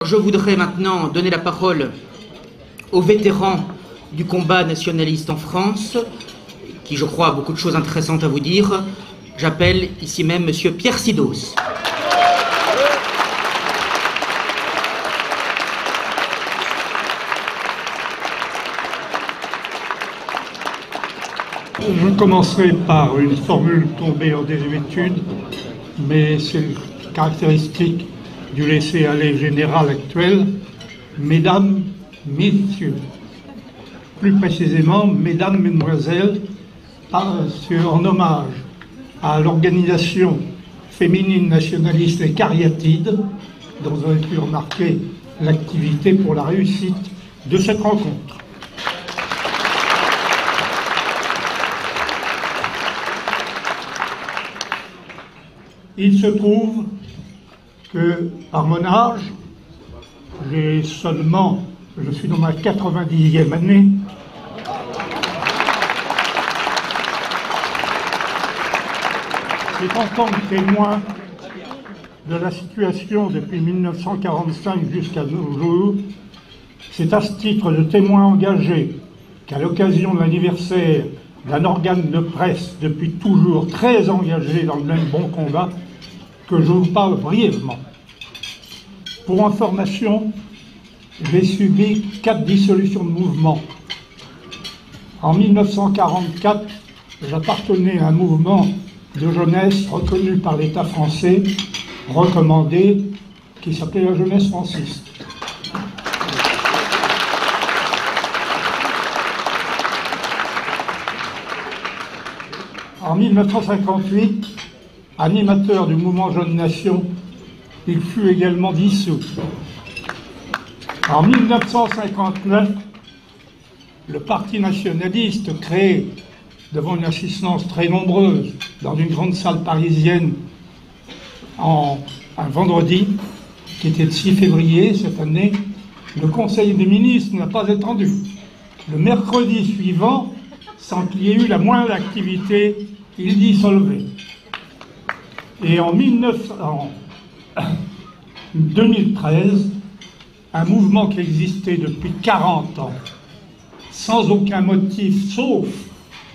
Je voudrais maintenant donner la parole aux vétérans du combat nationaliste en France, qui, je crois, a beaucoup de choses intéressantes à vous dire. J'appelle ici même Monsieur Pierre Sidos. Je commencerai par une formule tombée en désuétude, mais c'est caractéristique du laisser-aller général actuel. Mesdames, messieurs, plus précisément, mesdames, mesdemoiselles, en hommage à l'organisation féminine nationaliste Les Cariatides, dont vous avez pu remarquer l'activité pour la réussite de cette rencontre. Il se trouve que, par mon âge, je suis dans ma 90e année, c'est en tant que témoin de la situation depuis 1945 jusqu'à nos jours, c'est à ce titre de témoin engagé qu'à l'occasion de l'anniversaire d'un organe de presse depuis toujours très engagé dans le même bon combat, que je vous parle brièvement. Pour information, j'ai subi 4 dissolutions de mouvement. En 1944, j'appartenais à un mouvement de jeunesse reconnu par l'État français, recommandé, qui s'appelait la jeunesse franciste. En 1958, animateur du mouvement Jeunes Nations, il fut également dissous. En 1959, le Parti nationaliste, créé devant une assistance très nombreuse dans une grande salle parisienne un vendredi, qui était le 6 février cette année, le Conseil des ministres n'a pas attendu. Le mercredi suivant, sans qu'il y ait eu la moindre activité, il dissolvait. Et en 2013, un mouvement qui existait depuis 40 ans, sans aucun motif, sauf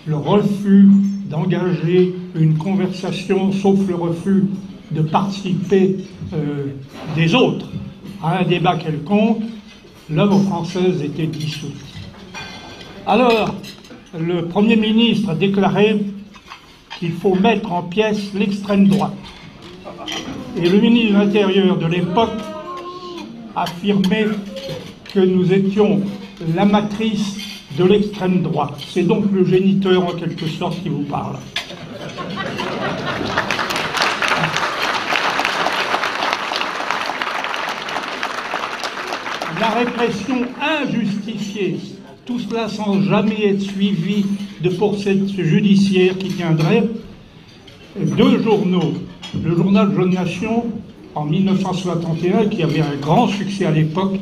le refus d'engager une conversation, sauf le refus de participer des autres à un débat quelconque, l'œuvre française était dissoute. Alors, le Premier ministre a déclaré qu'il faut mettre en pièces l'extrême droite. Et le ministre de l'Intérieur de l'époque affirmait que nous étions la matrice de l'extrême droite. C'est donc le géniteur, en quelque sorte, qui vous parle. La répression injustifiée, tout cela sans jamais être suivi de poursuites judiciaires qui tiendraient. 2 journaux, le journal Jeunes Nations en 1961, qui avait un grand succès à l'époque,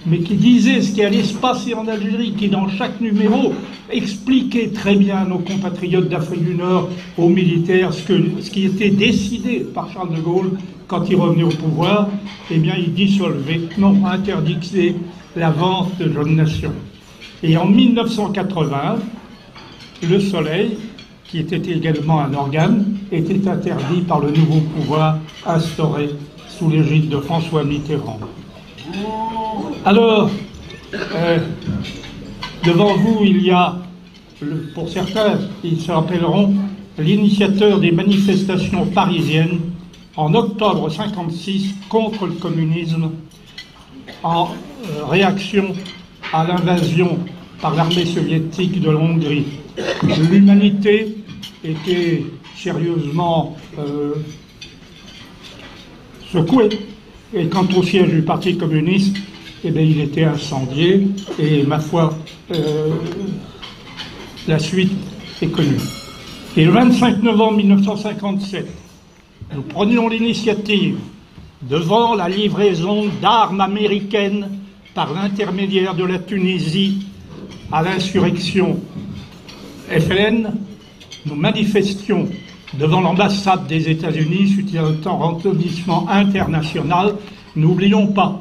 mais qui disait ce qui allait se passer en Algérie, qui dans chaque numéro expliquait très bien à nos compatriotes d'Afrique du Nord, aux militaires, ce qui était décidé par Charles de Gaulle quand il revenait au pouvoir. Eh bien, il dissolvait, non, interdisait la vente de Jeunes Nations. Et en 1980, Le Soleil, qui était également un organe, était interdit par le nouveau pouvoir instauré sous l'égide de François Mitterrand. Alors, devant vous, il y a, pour certains, ils se rappelleront, l'initiateur des manifestations parisiennes en octobre 1956 contre le communisme, en réaction à l'invasion par l'armée soviétique de la Hongrie. L'humanité était sérieusement secouée. Et quant au siège du Parti communiste, eh bien, il était incendié. Et ma foi, la suite est connue. Et le 25 novembre 1957, nous prenions l'initiative, devant la livraison d'armes américaines par l'intermédiaire de la Tunisie à l'insurrection FLN, nous manifestions devant l'ambassade des États-Unis suite à un retentissement international. N'oublions pas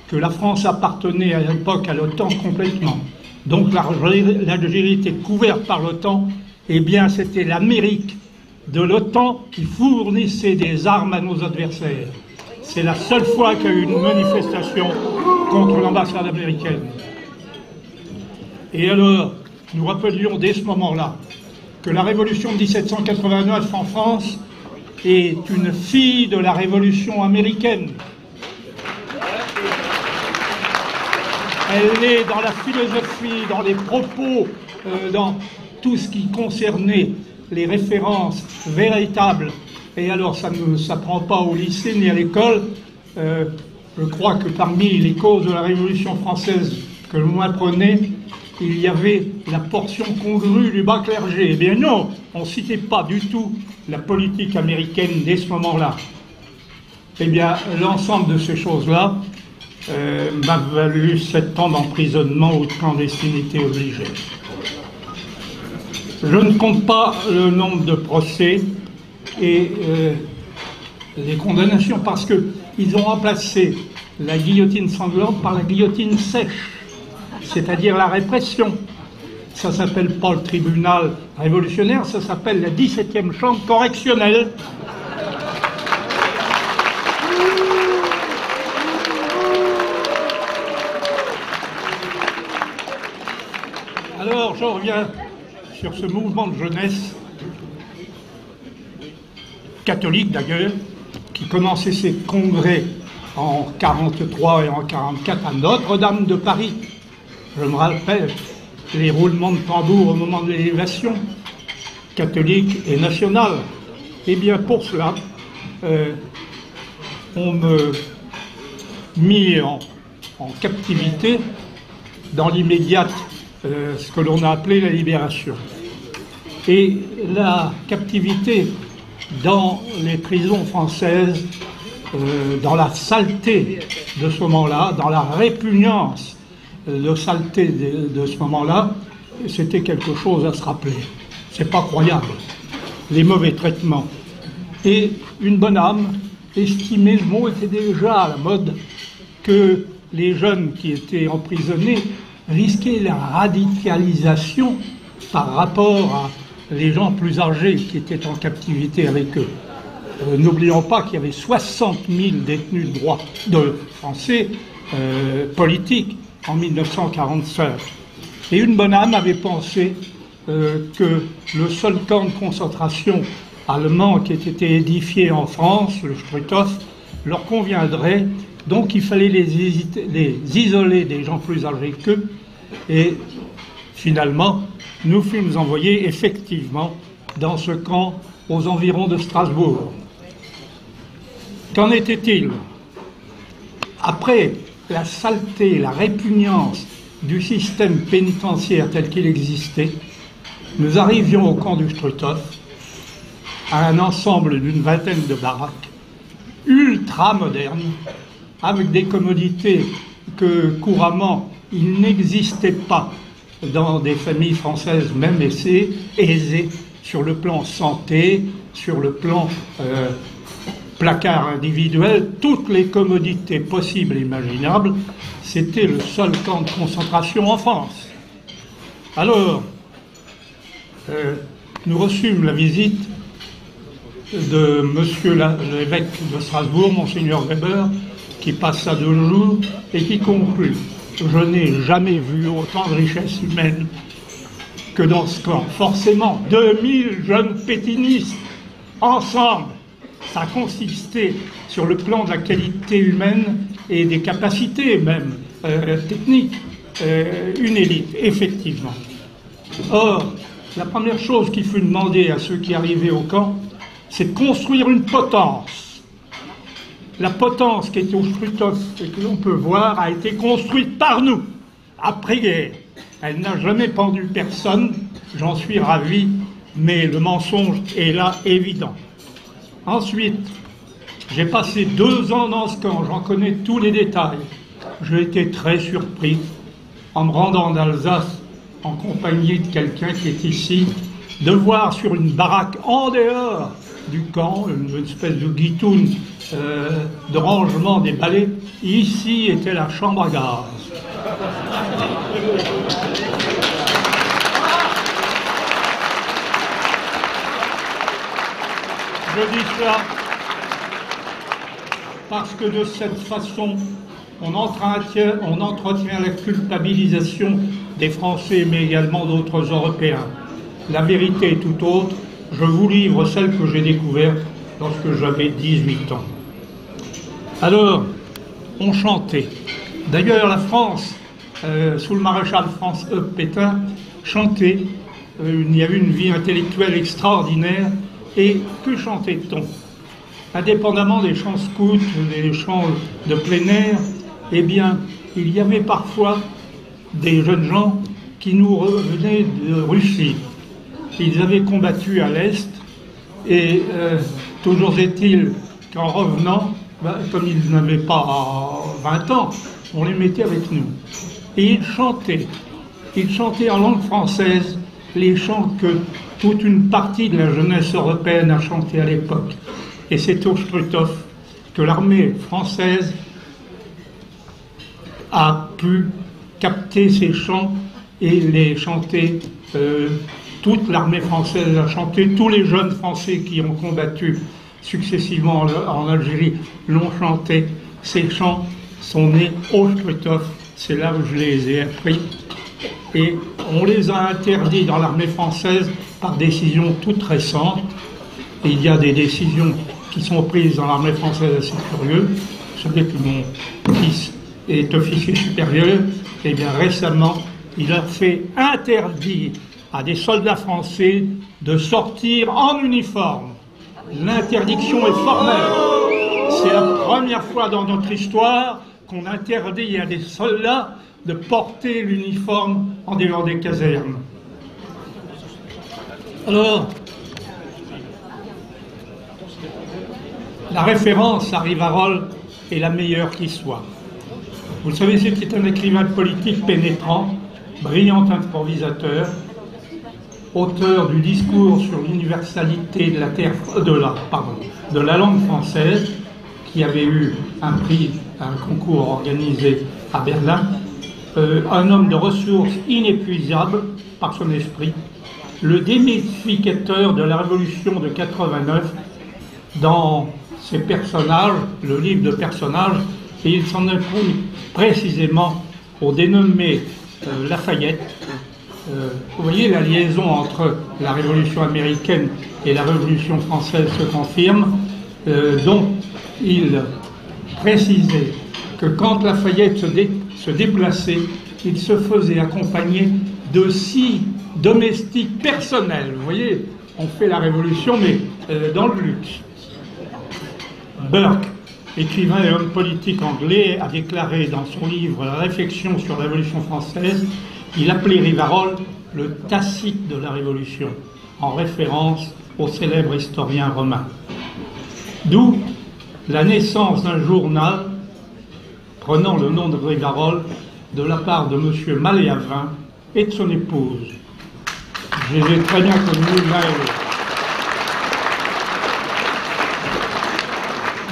que la France appartenait à l'époque à l'OTAN complètement. Donc l'Algérie était couverte par l'OTAN. Eh bien, c'était l'Amérique de l'OTAN qui fournissait des armes à nos adversaires. C'est la seule fois qu'il y a eu une manifestation contre l'ambassade américaine. Et alors, nous rappelions dès ce moment-là que la révolution de 1789 en France est une fille de la révolution américaine. Elle est dans la philosophie, dans les propos, dans tout ce qui concernait les références véritables. Et alors, ça ne s'apprend pas au lycée ni à l'école. Je crois que parmi les causes de la Révolution française que l'on apprenait, il y avait la portion congrue du bas clergé. Eh bien non, on ne citait pas du tout la politique américaine dès ce moment-là. Eh bien, l'ensemble de ces choses-là m'a valu 7 ans d'emprisonnement ou de clandestinité obligée. Je ne compte pas le nombre de procès et les condamnations parce qu'ils ont remplacé la guillotine sanglante par la guillotine sèche, c'est-à-dire la répression. Ça ne s'appelle pas le tribunal révolutionnaire, ça s'appelle la 17e chambre correctionnelle. Alors, je reviens sur ce mouvement de jeunesse, catholique d'ailleurs, qui commençait ses congrès en 1943 et en 1944 à Notre-Dame de Paris. Je me rappelle les roulements de tambour au moment de l'élévation, catholique et nationale. Eh bien, pour cela, on me mit en captivité dans l'immédiate, ce que l'on a appelé la libération. Et la captivité dans les prisons françaises, dans la saleté de ce moment-là, dans la répugnance de saleté de ce moment-là, c'était quelque chose à se rappeler. C'est pas croyable, les mauvais traitements. Et une bonne âme estimait, le mot était déjà à la mode, que les jeunes qui étaient emprisonnés risquaient la radicalisation par rapport à les gens plus âgés qui étaient en captivité avec eux. N'oublions pas qu'il y avait 60 000 détenus de droit de français politiques en 1945. Et une bonne âme avait pensé que le seul camp de concentration allemand qui ait été édifié en France, le Struthof, leur conviendrait. Donc il fallait les isoler des gens plus âgés qu'eux. Et finalement, nous fûmes envoyés effectivement dans ce camp aux environs de Strasbourg. Qu'en était-il? Après la saleté, la répugnance du système pénitentiaire tel qu'il existait, nous arrivions au camp du Struthof, à un ensemble d'une vingtaine de baraques, ultra modernes, avec des commodités que couramment il n'existait pas dans des familles françaises, même aisées, sur le plan santé, sur le plan placard individuel, toutes les commodités possibles et imaginables. C'était le seul camp de concentration en France. Alors, nous reçûmes la visite de monsieur l'évêque de Strasbourg, monseigneur Weber, qui passa 2 jours et qui conclut: je n'ai jamais vu autant de richesse humaine que dans ce camp. Forcément, 2000 jeunes pétinistes ensemble. Ça consistait sur le plan de la qualité humaine et des capacités même techniques, une élite, effectivement. Or, la première chose qui fut demandée à ceux qui arrivaient au camp, c'est de construire une potence. La potence qui était au Struthof et que l'on peut voir a été construite par nous, après-guerre. Elle n'a jamais pendu personne, j'en suis ravi, mais le mensonge est là évident. Ensuite, j'ai passé 2 ans dans ce camp, j'en connais tous les détails. J'ai été très surpris en me rendant en Alsace en compagnie de quelqu'un qui est ici, de voir sur une baraque en dehors du camp, une espèce de guitoune de rangement des balais. Ici était la chambre à gaz. Je dis cela parce que de cette façon, on entretient la culpabilisation des Français, mais également d'autres Européens. La vérité est tout autre. Je vous livre celle que j'ai découverte lorsque j'avais 18 ans. Alors, on chantait. D'ailleurs, la France, sous le maréchal Pétain, chantait. Il y avait une vie intellectuelle extraordinaire. Et que chantait-on? Indépendamment des chants scouts, des chants de plein air, eh bien, il y avait parfois des jeunes gens qui nous revenaient de Russie. Ils avaient combattu à l'Est, et toujours est-il qu'en revenant, comme ils n'avaient pas 20 ans, on les mettait avec nous. Et ils chantaient en langue française les chants que toute une partie de la jeunesse européenne a chanté à l'époque. Et c'est au Struthof que l'armée française a pu capter ces chants et les chanter. Toute l'armée française a chanté, tous les jeunes Français qui ont combattu successivement en Algérie l'ont chanté. Ces chants sont nés au Struthof, c'est là où je les ai appris. Et on les a interdits dans l'armée française par décision toute récente. Et il y a des décisions qui sont prises dans l'armée française assez curieuses. Vous savez que mon fils est officier supérieur. Et bien récemment, il a fait interdire à des soldats français de sortir en uniforme. L'interdiction est formelle. C'est la première fois dans notre histoire qu'on interdit à des soldats de porter l'uniforme en dehors des casernes. Alors, la référence à Rivarol est la meilleure qui soit. Vous le savez, c'était un écrivain politique pénétrant, brillant improvisateur, auteur du discours sur l'universalité de la langue française, qui avait eu un prix, un concours organisé à Berlin, un homme de ressources inépuisables par son esprit, le démystificateur de la Révolution de 89 dans ses personnages, le livre de personnages, et il s'en est pris précisément au dénommé Lafayette. Vous voyez, la liaison entre la Révolution américaine et la Révolution française se confirme, dont il précisait que quand Lafayette se déplaçait, il se faisait accompagner de 6 domestiques personnels. Vous voyez, on fait la Révolution, mais dans le luxe. Burke, écrivain et homme politique anglais, a déclaré dans son livre « La réflexion sur la Révolution française », il appelait Rivarol le Tacite de la Révolution, en référence au célèbre historien romain. D'où la naissance d'un journal prenant le nom de Rivarol de la part de M. Maléavin et de son épouse. Je les ai très bien connus l'un et l'autre.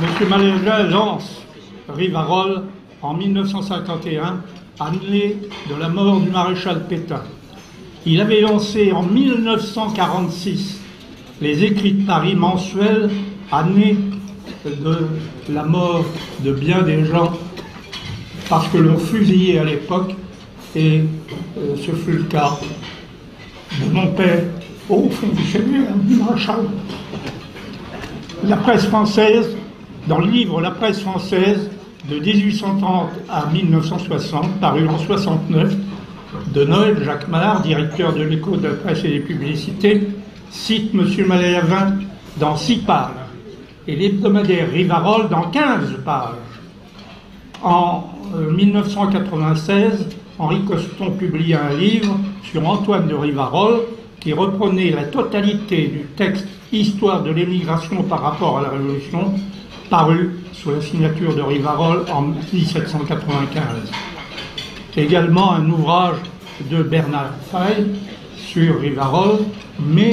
M. Maléavin lance Rivarol en 1951, année de la mort du maréchal Pétain. Il avait lancé en 1946 les Écrits de Paris mensuels, année de la mort de bien des gens, parce que l'on fusillait à l'époque, et ce fut le cas de mon père, au fond du Seigneur, du maréchal. La presse française, dans le livre La presse française, de 1830 à 1960, paru en 69, de Noël Jacques Mallard, directeur de l'Écho de la presse et des publicités, cite M. Maléavin dans 6 pages, et l'hebdomadaire Rivarol dans 15 pages. En 1996, Henri Coston publia un livre sur Antoine de Rivarol qui reprenait la totalité du texte « Histoire de l'émigration par rapport à la Révolution » paru sous la signature de Rivarol en 1795. Également un ouvrage de Bernard Fay sur Rivarol, mais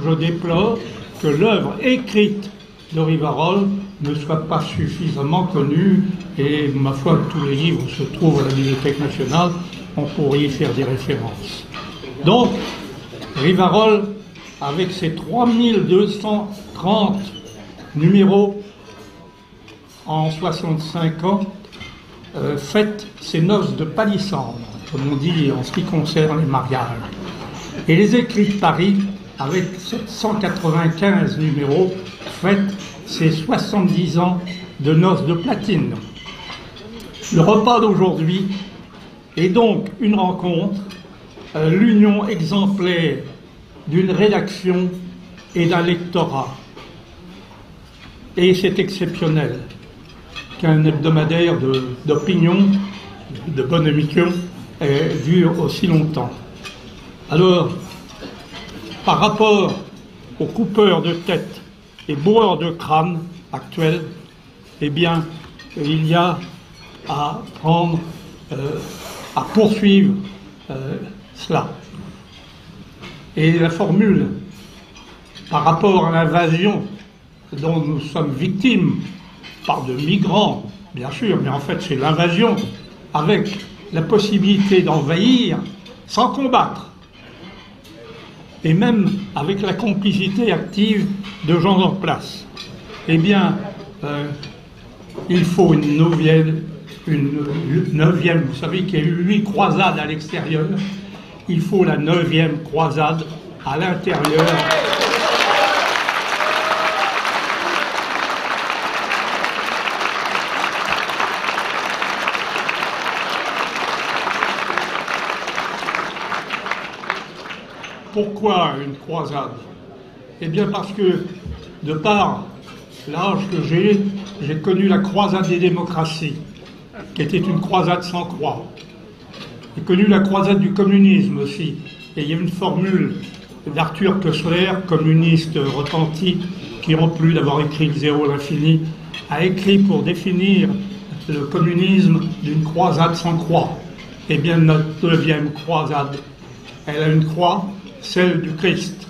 je déplore que l'œuvre écrite de Rivarol ne soit pas suffisamment connu, et ma foi, tous les livres se trouvent à la Bibliothèque nationale, on pourrait y faire des références. Donc, Rivarol, avec ses 3230 numéros en 65 ans, fête ses noces de palissandre, comme on dit en ce qui concerne les mariages. Et les Écrits de Paris, avec 795 numéros, fête ses 70 ans de noces de platine. Le repas d'aujourd'hui est donc une rencontre, l'union exemplaire d'une rédaction et d'un lectorat. Et c'est exceptionnel qu'un hebdomadaire d'opinion, de bonne émission, dure aussi longtemps. Alors, par rapport aux coupeurs de tête et bourreurs de crâne actuels, eh bien, il y a à prendre, à poursuivre cela. Et la formule, par rapport à l'invasion dont nous sommes victimes, par de migrants, bien sûr, mais en fait c'est l'invasion, avec la possibilité d'envahir sans combattre, et même avec la complicité active de gens en place. Eh bien, il faut une neuvième, vous savez qu'il y a eu 8 croisades à l'extérieur, il faut la 9e croisade à l'intérieur. Pourquoi une croisade? Eh bien parce que, de par l'âge que j'ai connu la croisade des démocraties, qui était une croisade sans croix. J'ai connu la croisade du communisme aussi. Et il y a une formule d'Arthur Koestler, communiste repenti, qui, en plus d'avoir écrit Le Zéro à l'infini, a écrit pour définir le communisme d'une croisade sans croix. Eh bien, notre 9e croisade, elle a une croix, celle du Christ.